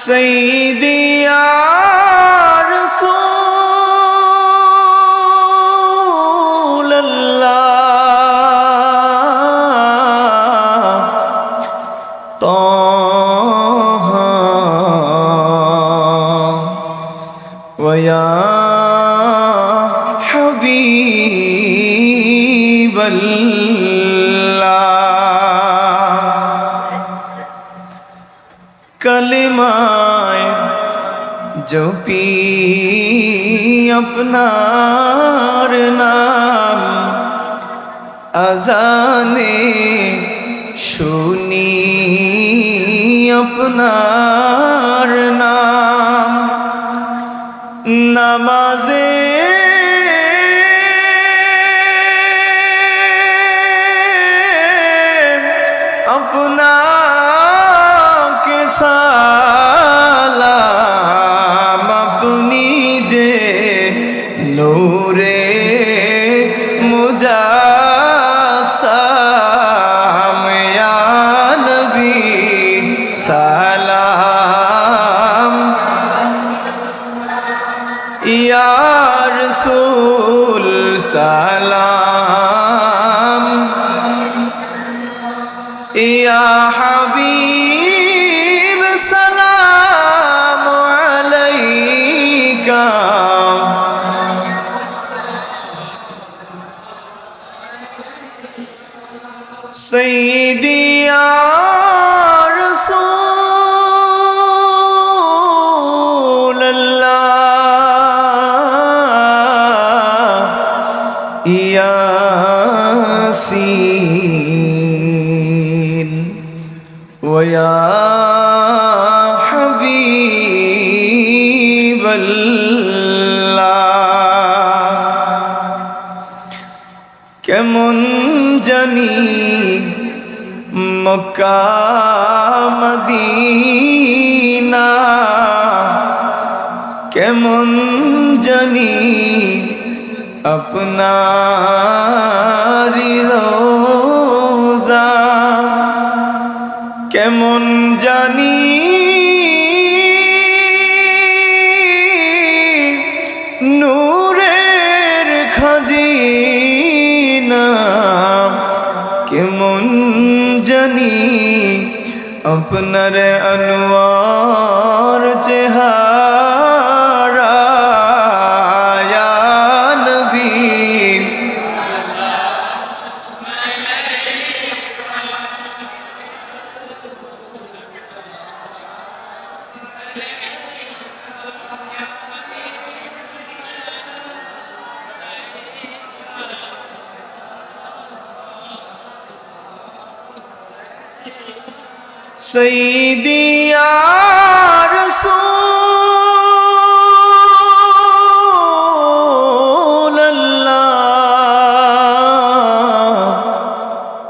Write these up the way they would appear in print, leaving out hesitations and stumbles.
सैयदी या रसूल अल्लाह तौहा व या हबीब कलिमाए जो पी अपनार नाम अजाने शुनी अपनार नाम नमाजे अपना सालाम अपनी जे नूरे मुजासम या नबी सलाम या रसूल सलाम या हबीब सलाम अलैका सैयदी या रसूल अल्लाह यासीन व या हबीब अल्लाह केमन जानी मक्का मदीना केमन जानी अपनारी रोजा केमन जानी नूरेर खजीना केमन जानी अपनार अनवार चेहारा या नबी सैयदी या रसूल अल्लाह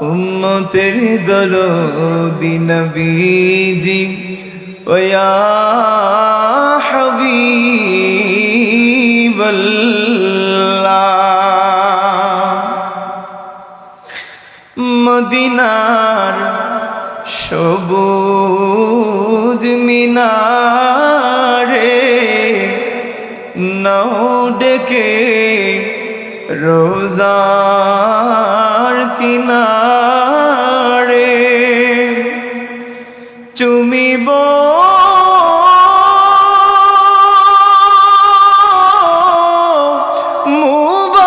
उम्मतेर दरदी नबीजी व या हबीब अल्लाह मदीनार সবুজ মিনারে নাও ডেকে রোজার কিনারে চুমিব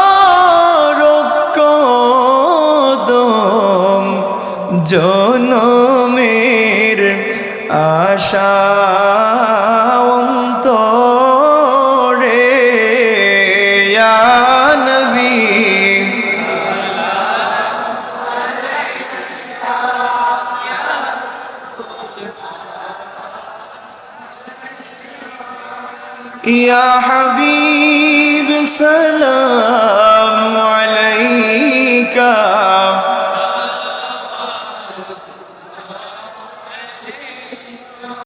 মুবারক কদম জনমের আশা অন্তরে ইয়া নবী ইয়া হাবিব সালাম আলাইকা